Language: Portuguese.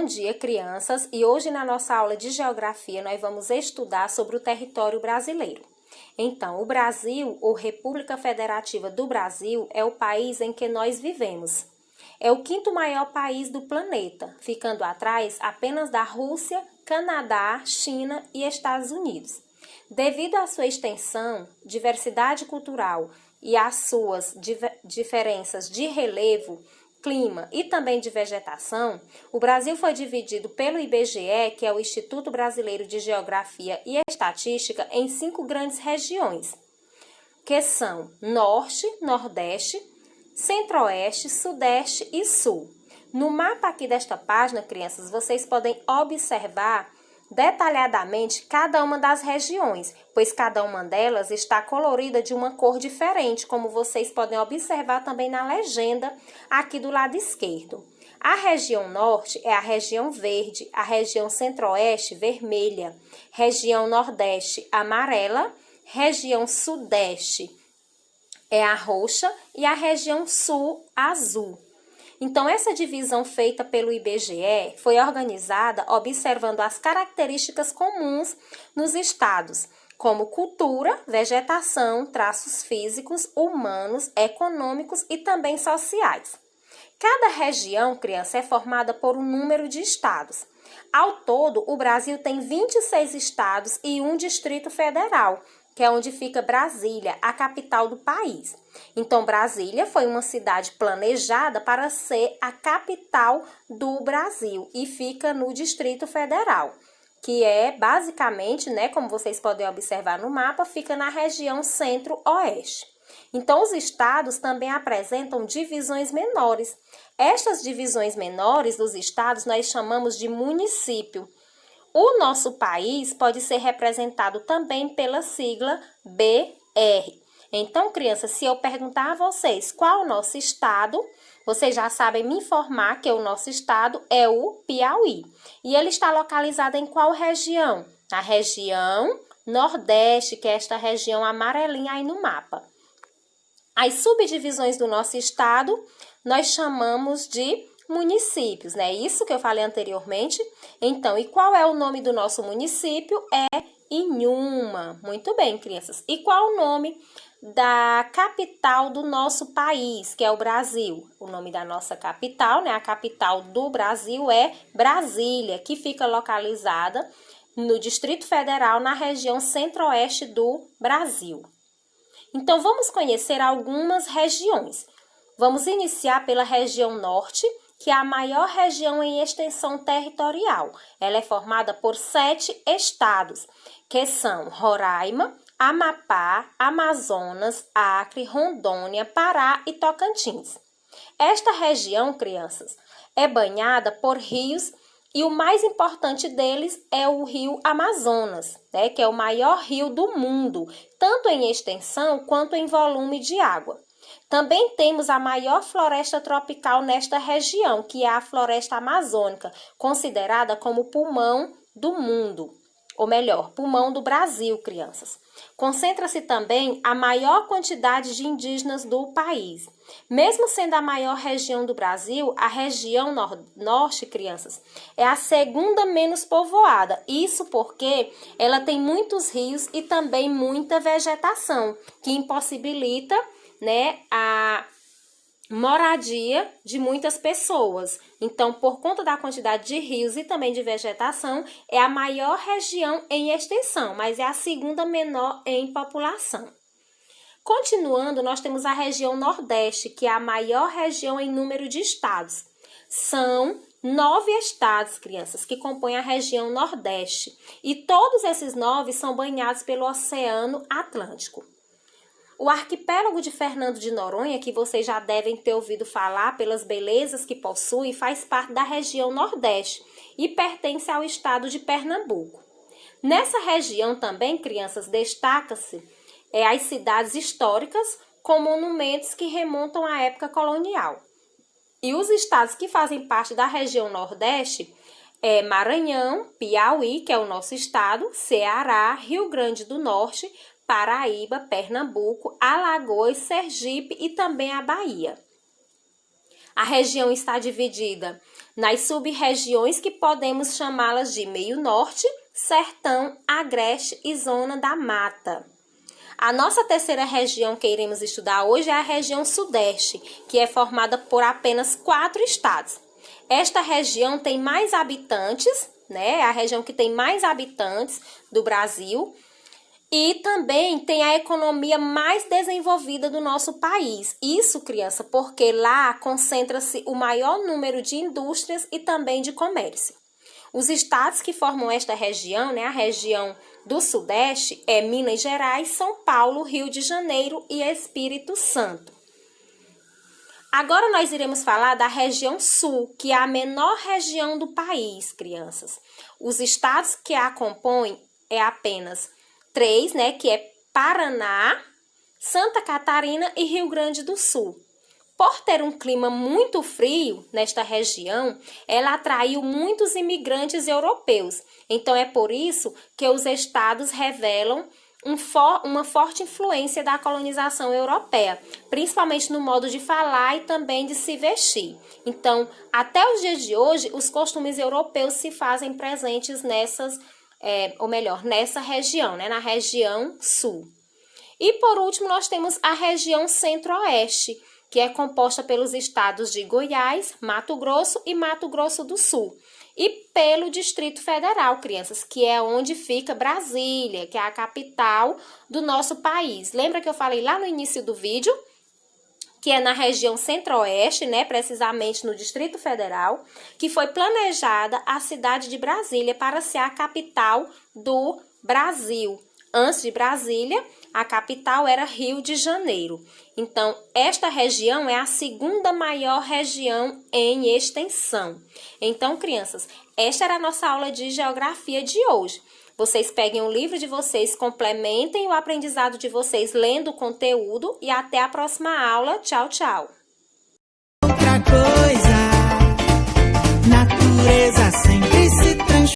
Bom dia, crianças! E hoje na nossa aula de Geografia nós vamos estudar sobre o território brasileiro. Então, o Brasil, ou República Federativa do Brasil, é o país em que nós vivemos. É o quinto maior país do planeta, ficando atrás apenas da Rússia, Canadá, China e Estados Unidos. Devido à sua extensão, diversidade cultural e às suas diferenças de relevo, clima e também de vegetação, o Brasil foi dividido pelo IBGE, que é o Instituto Brasileiro de Geografia e Estatística, em 5 grandes regiões, que são Norte, Nordeste, Centro-Oeste, Sudeste e Sul. No mapa aqui desta página, crianças, vocês podem observar detalhadamente cada uma das regiões, pois cada uma delas está colorida de uma cor diferente, como vocês podem observar também na legenda aqui do lado esquerdo. A região norte é a região verde, a região centro-oeste vermelha, região nordeste amarela, região sudeste é a roxa e a região sul azul. Então, essa divisão feita pelo IBGE foi organizada observando as características comuns nos estados, como cultura, vegetação, traços físicos, humanos, econômicos e também sociais. Cada região, criança, é formada por um número de estados. Ao todo, o Brasil tem 26 estados e um Distrito Federal, que é onde fica Brasília, a capital do país. Então, Brasília foi uma cidade planejada para ser a capital do Brasil e fica no Distrito Federal, que é basicamente, como vocês podem observar no mapa, fica na região centro-oeste. Então, os estados também apresentam divisões menores. Estas divisões menores dos estados nós chamamos de município. O nosso país pode ser representado também pela sigla BR. Então, crianças, se eu perguntar a vocês qual é o nosso estado, vocês já sabem me informar que o nosso estado é o Piauí. E ele está localizado em qual região? Na região Nordeste, que é esta região amarelinha aí no mapa. As subdivisões do nosso estado nós chamamos de municípios, né? Isso que eu falei anteriormente. Então, e qual é o nome do nosso município? É Inhuma. Muito bem, crianças. E qual o nome da capital do nosso país, que é o Brasil? O nome da nossa capital, a capital do Brasil é Brasília, que fica localizada no Distrito Federal, na região centro-oeste do Brasil. Então, vamos conhecer algumas regiões. Vamos iniciar pela região norte, que é a maior região em extensão territorial. Ela é formada por 7 estados, que são Roraima, Amapá, Amazonas, Acre, Rondônia, Pará e Tocantins. Esta região, crianças, é banhada por rios e o mais importante deles é o rio Amazonas, que é o maior rio do mundo, tanto em extensão quanto em volume de água. Também temos a maior floresta tropical nesta região, que é a floresta amazônica, considerada como pulmão do mundo, ou melhor, pulmão do Brasil, crianças. Concentra-se também a maior quantidade de indígenas do país. Mesmo sendo a maior região do Brasil, a região norte, crianças, é a segunda menos povoada. Isso porque ela tem muitos rios e também muita vegetação, que impossibilita a moradia de muitas pessoas. Então, por conta da quantidade de rios e também de vegetação, é a maior região em extensão, mas é a segunda menor em população. Continuando, nós temos a região Nordeste, que é a maior região em número de estados. São 9 estados, crianças, que compõem a região Nordeste. E todos esses 9 são banhados pelo Oceano Atlântico. O arquipélago de Fernando de Noronha, que vocês já devem ter ouvido falar pelas belezas que possui, faz parte da região Nordeste e pertence ao estado de Pernambuco. Nessa região também, crianças, destaca-se as cidades históricas com monumentos que remontam à época colonial. E os estados que fazem parte da região Nordeste é Maranhão, Piauí, que é o nosso estado, Ceará, Rio Grande do Norte, Paraíba, Pernambuco, Alagoas, Sergipe e também a Bahia. A região está dividida nas sub-regiões que podemos chamá-las de Meio Norte, Sertão, Agreste e Zona da Mata. A nossa terceira região que iremos estudar hoje é a região Sudeste, que é formada por apenas 4 estados. Esta região tem mais habitantes, né? É a região que tem mais habitantes do Brasil e também tem a economia mais desenvolvida do nosso país. Isso, criança, porque lá concentra-se o maior número de indústrias e também de comércio. Os estados que formam esta região, né, a região do Sudeste, é Minas Gerais, São Paulo, Rio de Janeiro e Espírito Santo. Agora nós iremos falar da região Sul, que é a menor região do país, crianças. Os estados que a compõem é apenas 3, né, que é Paraná, Santa Catarina e Rio Grande do Sul. Por ter um clima muito frio nesta região, ela atraiu muitos imigrantes europeus. Então, é por isso que os estados revelam uma forte influência da colonização europeia, principalmente no modo de falar e também de se vestir. Então, até os dias de hoje, os costumes europeus se fazem presentes nessa região, né, na região Sul. E, por último, nós temos a região Centro-Oeste, que é composta pelos estados de Goiás, Mato Grosso e Mato Grosso do Sul. E pelo Distrito Federal, crianças, que é onde fica Brasília, que é a capital do nosso país. Lembra que eu falei lá no início do vídeo? Que é na região Centro-Oeste, né, precisamente no Distrito Federal, que foi planejada a cidade de Brasília para ser a capital do Brasil. Antes de Brasília, a capital era Rio de Janeiro. Então, esta região é a segunda maior região em extensão. Então, crianças, esta era a nossa aula de geografia de hoje. Vocês peguem o livro de vocês, complementem o aprendizado de vocês lendo o conteúdo e até a próxima aula. Tchau, tchau! Outra coisa, natureza sempre se transforma.